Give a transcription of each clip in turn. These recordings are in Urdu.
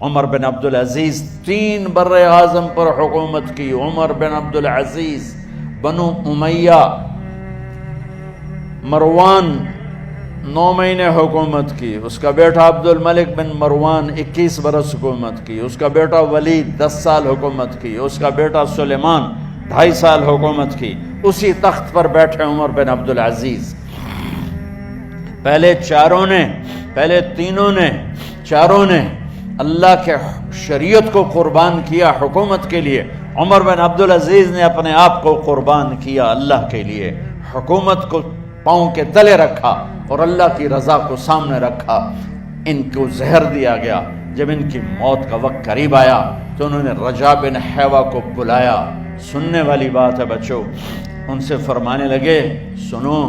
عمر بن عبدالعزیز 3 بر اعظم پر حکومت کی. عمر بن عبدالعزیز، بنو امیہ، مروان 9 مہینے حکومت کی. اس کا بیٹا عبد الملک بن مروان 21 برس حکومت کی. اس کا بیٹا ولید 10 سال حکومت کی. اس کا بیٹا سلیمان 2.5 سال حکومت کی. اسی تخت پر بیٹھے عمر بن عبدالعزیز. پہلے چاروں نے اللہ کے شریعت کو قربان کیا حکومت کے لیے. عمر بن عبدالعزیز نے اپنے آپ کو قربان کیا اللہ کے لیے. حکومت کو پاؤں کے تلے رکھا اور اللہ کی رضا کو سامنے رکھا. ان کو زہر دیا گیا. جب ان کی موت کا وقت قریب آیا تو انہوں نے رجا بن حیوہ کو بلایا. سننے والی بات ہے بچوں. ان سے فرمانے لگے، سنو،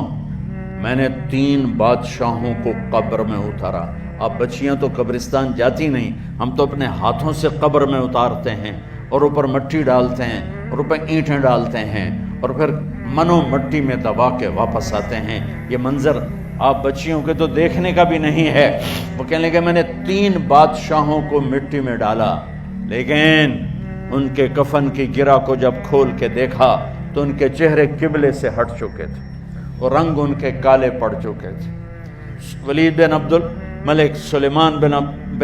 میں نے 3 بادشاہوں کو قبر میں اتارا. اب بچیاں تو قبرستان جاتی نہیں، ہم تو اپنے ہاتھوں سے قبر میں اتارتے ہیں اور اوپر مٹی ڈالتے ہیں اور اوپر اینٹیں ڈالتے ہیں اور پھر منو مٹی میں دبا کے واپس آتے ہیں. یہ منظر آپ بچیوں کے تو دیکھنے کا بھی نہیں ہے. وہ کہنے لگے میں نے 3 بادشاہوں کو مٹی میں ڈالا، لیکن ان کے کفن کی گرہ کو جب کھول کے دیکھا تو ان کے چہرے قبلے سے ہٹ چکے تھے اور رنگ ان کے کالے پڑ چکے تھے. ولید بن عبد الملک، سلیمان بن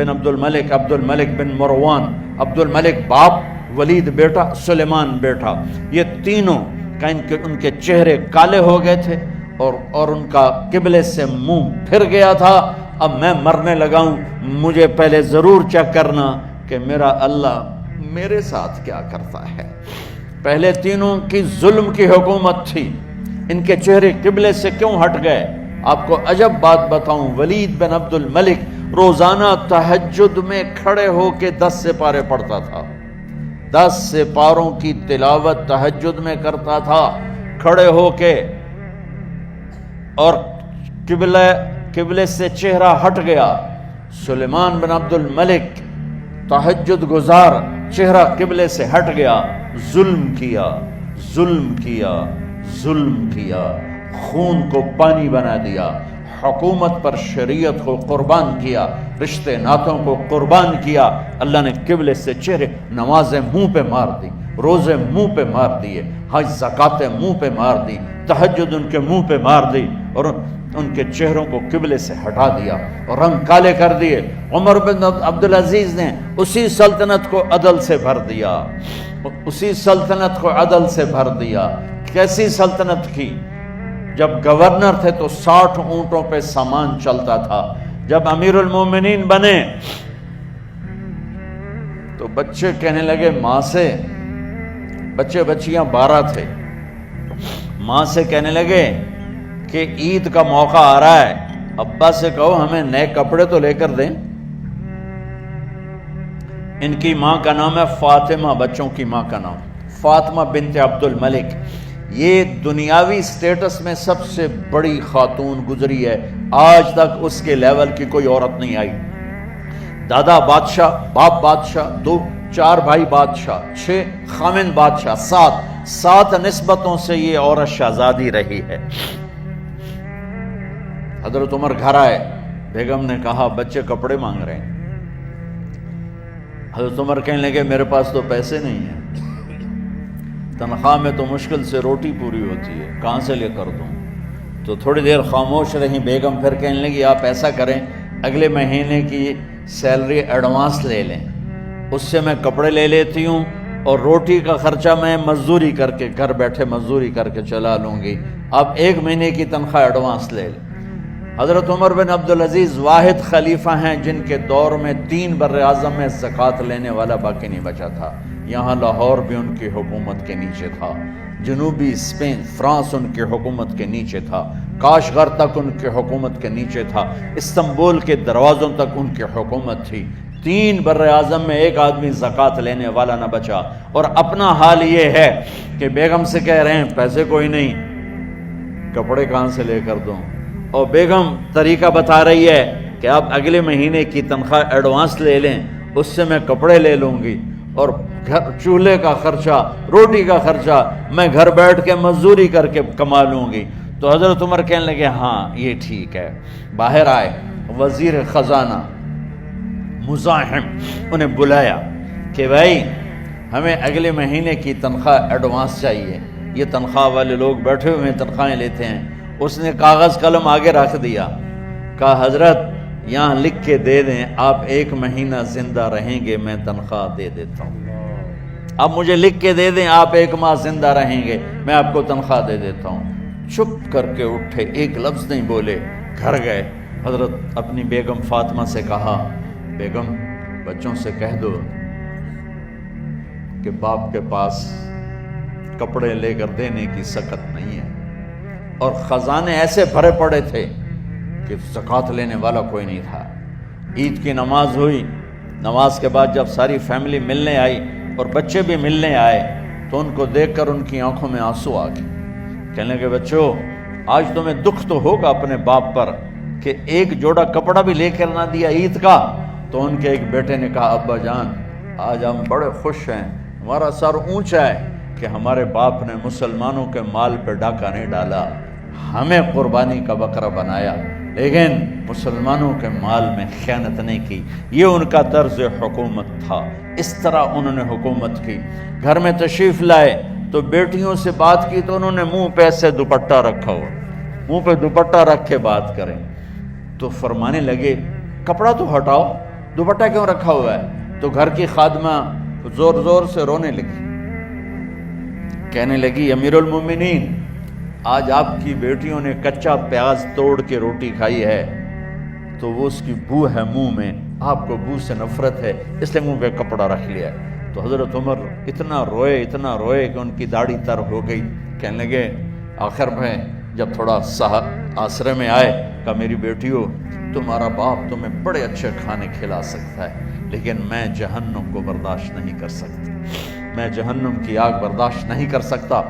عبد الملک بن مروان، عبد الملک باپ، ولید بیٹا، سلیمان بیٹا، یہ تینوں کا ان کے چہرے کالے ہو گئے تھے اور ان کا قبلے سے منہ پھر گیا تھا. اب میں مرنے لگا ہوں، مجھے پہلے ضرور چیک کرنا کہ میرا اللہ میرے ساتھ کیا کرتا ہے. پہلے تینوں کی ظلم کی حکومت تھی، ان کے چہرے قبلے سے کیوں ہٹ گئے؟ آپ کو عجب بات بتاؤں، ولید بن عبد الملک روزانہ تہجد میں کھڑے ہو کے 10 سپارے پڑھتا تھا. 10 سپاروں کی تلاوت تہجد میں کرتا تھا کھڑے ہو کے، اور قبلے سے چہرہ ہٹ گیا. سلیمان بن عبد الملک تہجد گزار، چہرہ قبلے سے ہٹ گیا. ظلم کیا، خون کو پانی بنا دیا، حکومت پر شریعت کو قربان کیا، رشتے ناتوں کو قربان کیا. اللہ نے قبلے سے چہرے، نمازیں منہ پہ مار دی، روزے منہ پہ مار دیے، حج زکاتیں منہ پہ مار دی، تہجد ان کے منہ پہ مار دی اور ان کے چہروں کو قبلے سے ہٹا دیا اور رنگ کالے کر دیے. عمر بن عبدالعزیز نے اسی سلطنت کو عدل سے بھر دیا. کیسی سلطنت کی؟ جب گورنر تھے تو 60 اونٹوں پہ سامان چلتا تھا. جب امیر المومنین بنے تو بچے کہنے لگے ماں سے، بچیاں 12 تھے، ماں سے کہنے لگے کہ عید کا موقع آ رہا ہے، ابا سے کہو ہمیں نئے کپڑے تو لے کر دیں. ان کی ماں کا نام ہے فاطمہ، بچوں کی ماں کا نام فاطمہ بنت عبد الملک. یہ دنیاوی سٹیٹس میں سب سے بڑی خاتون گزری ہے. آج تک اس کے لیول کی کوئی عورت نہیں آئی. دادا بادشاہ، باپ بادشاہ، 4 بھائی بادشاہ، 6 خامن بادشاہ، 7 نسبتوں سے یہ عورت شہزادی رہی ہے. حضرت عمر گھر آئے، بیگم نے کہا بچے کپڑے مانگ رہے ہیں. حضرت عمر کہنے لگے میرے پاس تو پیسے نہیں ہیں، تنخواہ میں تو مشکل سے روٹی پوری ہوتی ہے، کہاں سے لے کر دوں؟ تو تھوڑی دیر خاموش رہی بیگم، پھر کہنے لگی آپ ایسا کریں، اگلے مہینے کی سیلری ایڈوانس لے لیں، اس سے میں کپڑے لے لیتی ہوں اور روٹی کا خرچہ میں مزدوری کر کے، گھر بیٹھے مزدوری کر کے چلا لوں گی، آپ 1 مہینے کی تنخواہ ایڈوانس لے لیں. حضرت عمر بن عبدالعزیز واحد خلیفہ ہیں جن کے دور میں 3 بر اعظم میں زکوٰۃ لینے والا باقی نہیں بچا تھا. یہاں لاہور بھی ان کی حکومت کے نیچے تھا، جنوبی اسپین، فرانس ان کی حکومت کے نیچے تھا، کاشغر تک ان کی حکومت کے نیچے تھا، استنبول کے دروازوں تک ان کی حکومت تھی. 3 بر اعظم میں ایک آدمی زکوٰۃ لینے والا نہ بچا. اور اپنا حال یہ ہے کہ بیگم سے کہہ رہے ہیں پیسے کوئی نہیں، کپڑے کہاں سے لے کر دوں؟ اور بیگم طریقہ بتا رہی ہے کہ آپ اگلے مہینے کی تنخواہ ایڈوانس لے لیں، اس سے میں کپڑے لے لوں گی اور چولہے کا خرچہ، روٹی کا خرچہ میں گھر بیٹھ کے مزدوری کر کے کما لوں گی. تو حضرت عمر کہنے لگے ہاں یہ ٹھیک ہے. باہر آئے وزیر خزانہ مزاحم انہیں بلایا کہ بھائی ہمیں اگلے مہینے کی تنخواہ ایڈوانس چاہیے، یہ تنخواہ والے لوگ بیٹھے ہوئے ہیں تنخواہیں لیتے ہیں۔ اس نے کاغذ قلم آگے رکھ دیا، کہا حضرت یہاں لکھ کے دے دیں آپ 1 مہینہ زندہ رہیں گے میں تنخواہ دے دیتا ہوں، اب مجھے لکھ کے دے دیں آپ 1 ماہ زندہ رہیں گے میں آپ کو تنخواہ دے دیتا ہوں۔ چپ کر کے اٹھے، ایک لفظ نہیں بولے، گھر گئے۔ حضرت اپنی بیگم فاطمہ سے کہا بیگم بچوں سے کہہ دو کہ باپ کے پاس کپڑے لے کر دینے کی سکت نہیں ہے، اور خزانے ایسے بھرے پڑے تھے کہ زکوٰۃ لینے والا کوئی نہیں تھا۔ عید کی نماز ہوئی، نماز کے بعد جب ساری فیملی ملنے آئی اور بچے بھی ملنے آئے تو ان کو دیکھ کر ان کی آنکھوں میں آنسو آ گئے۔ کہنے لگے بچوں آج تمہیں دکھ تو ہوگا اپنے باپ پر کہ ایک جوڑا کپڑا بھی لے کر نہ دیا عید کا۔ تو ان کے ایک بیٹے نے کہا ابا جان آج ہم بڑے خوش ہیں، ہمارا سر اونچا ہے کہ ہمارے باپ نے مسلمانوں کے مال پہ ڈاکہ نہیں ڈالا، ہمیں قربانی کا بکرا بنایا لیکن مسلمانوں کے مال میں خیانت نہیں کی۔ یہ ان کا طرز حکومت تھا، اس طرح انہوں نے حکومت کی۔ گھر میں تشریف لائے تو بیٹیوں سے بات کی تو انہوں نے منہ پہ ایسے دوپٹہ رکھا ہو، منہ پہ دوپٹہ رکھ کے بات کریں تو فرمانے لگے کپڑا تو ہٹاؤ، دوپٹہ کیوں رکھا ہوا ہے؟ تو گھر کی خادمہ زور زور سے رونے لگی، کہنے لگی امیر المومنین آج آپ کی بیٹیوں نے کچا پیاز توڑ کے روٹی کھائی ہے تو وہ اس کی بو ہے منہ میں، آپ کو بو سے نفرت ہے اس لیے منہ پہ کپڑا رکھ لیا ہے۔ تو حضرت عمر اتنا روئے کہ ان کی داڑھی تر ہو گئی۔ کہنے لگے آخر میں جب تھوڑا آسرے میں آئے کہا میری بیٹیوں تمہارا باپ تمہیں بڑے اچھے کھانے کھلا سکتا ہے لیکن میں جہنم کو برداشت نہیں کر سکتا، میں جہنم کی آگ برداشت نہیں کر سکتا۔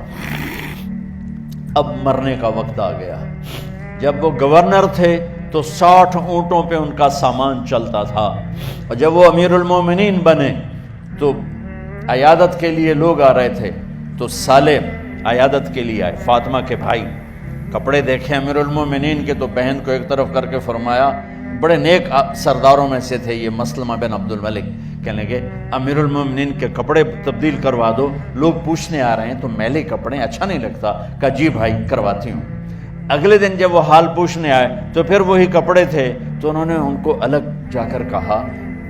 اب مرنے کا وقت آ گیا۔ جب وہ گورنر تھے تو 60 اونٹوں پہ ان کا سامان چلتا تھا، اور جب وہ امیر المومنین بنے تو عیادت کے لیے لوگ آ رہے تھے تو سالم عیادت کے لیے آئے، فاطمہ کے بھائی کپڑے دیکھے امیر المومنین کے تو بہن کو ایک طرف کر کے فرمایا، بڑے نیک سرداروں میں سے تھے یہ مسلمہ بن عبد الملک، کہنے لگے امیر المومنین کے کپڑے تبدیل کروا دو، لوگ پوچھنے آ رہے ہیں تو میلے کپڑے اچھا نہیں لگتا۔ کہا جی بھائی کرواتی ہوں۔ اگلے دن جب وہ حال پوچھنے آئے تو پھر وہی کپڑے تھے تو انہوں نے ان کو الگ جا کر کہا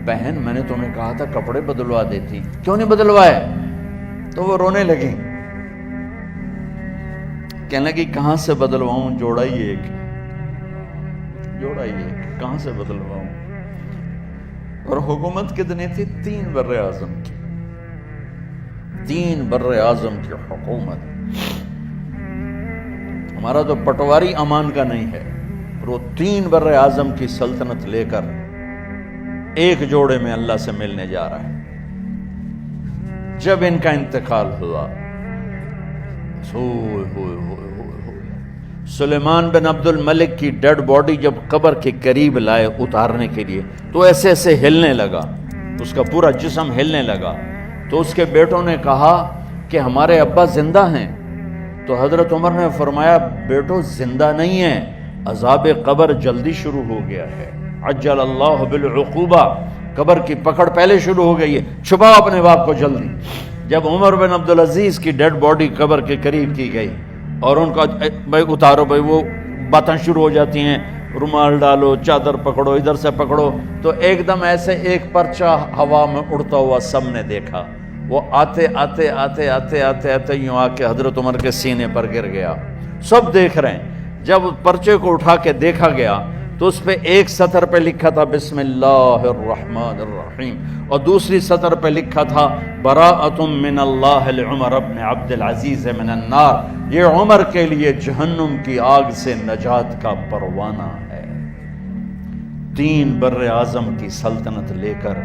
بہن میں نے تمہیں کہا تھا کپڑے بدلوا دیتی، کیوں نہیں بدلوائے؟ تو وہ رونے لگی، کہنے لگی کہاں سے بدلواؤں، جوڑا ہی ایک کہاں سے بدلواؤں۔ اور حکومت کتنی تھی؟ 3 بر اعظم کی، 3 بر اعظم کی حکومت۔ ہمارا تو پٹواری امان کا نہیں ہے، اور وہ 3 بر اعظم کی سلطنت لے کر ایک جوڑے میں اللہ سے ملنے جا رہا ہے۔ جب ان کا انتقال ہوا سلیمان بن عبد الملک کی ڈیڈ باڈی جب قبر کے قریب لائے اتارنے کے لیے تو ایسے ایسے ہلنے لگا، اس کا پورا جسم ہلنے لگا۔ تو اس کے بیٹوں نے کہا کہ ہمارے ابا زندہ ہیں، تو حضرت عمر نے فرمایا بیٹو زندہ نہیں ہیں، عذاب قبر جلدی شروع ہو گیا ہے، عجل اللہ بالعقوبہ، قبر کی پکڑ پہلے شروع ہو گئی ہے، چھپاؤ اپنے باپ کو جلدی۔ جب عمر بن عبدالعزیز کی ڈیڈ باڈی قبر کے قریب کی گئی اور ان کا بھائی اتارو، بھائی وہ باتیں شروع ہو جاتی ہیں، رومال ڈالو، چادر پکڑو، ادھر سے پکڑو، تو ایک دم ایسے ایک پرچہ ہوا میں اڑتا ہوا سب نے دیکھا، وہ آتے آتے آتے آتے آتے آتے یوں آ کے حضرت عمر کے سینے پر گر گیا۔ سب دیکھ رہے ہیں۔ جب پرچے کو اٹھا کے دیکھا گیا تو اس پہ ایک سطر پہ لکھا تھا بسم اللہ الرحمن الرحیم، اور دوسری سطر پہ لکھا تھا براءۃ من اللہ لعمر بن عبد العزیز من النار، یہ عمر کے لیے جہنم کی آگ سے نجات کا پروانہ ہے۔ 3 بر اعظم کی سلطنت لے کر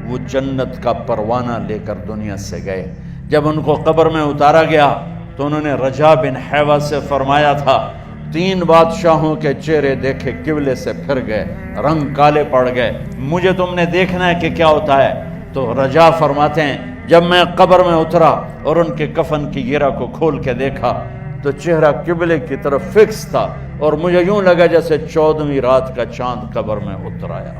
وہ جنت کا پروانہ لے کر دنیا سے گئے۔ جب ان کو قبر میں اتارا گیا تو انہوں نے رجا بن حیوہ سے فرمایا تھا 3 بادشاہوں کے چہرے دیکھے قبلے سے پھر گئے، رنگ کالے پڑ گئے، مجھے تم نے دیکھنا ہے کہ کیا ہوتا ہے۔ تو رجا فرماتے ہیں جب میں قبر میں اترا اور ان کے کفن کی گرہ کو کھول کے دیکھا تو چہرہ قبلے کی طرف فکس تھا، اور مجھے یوں لگا جیسے 14ویں رات کا چاند قبر میں اتر آیا۔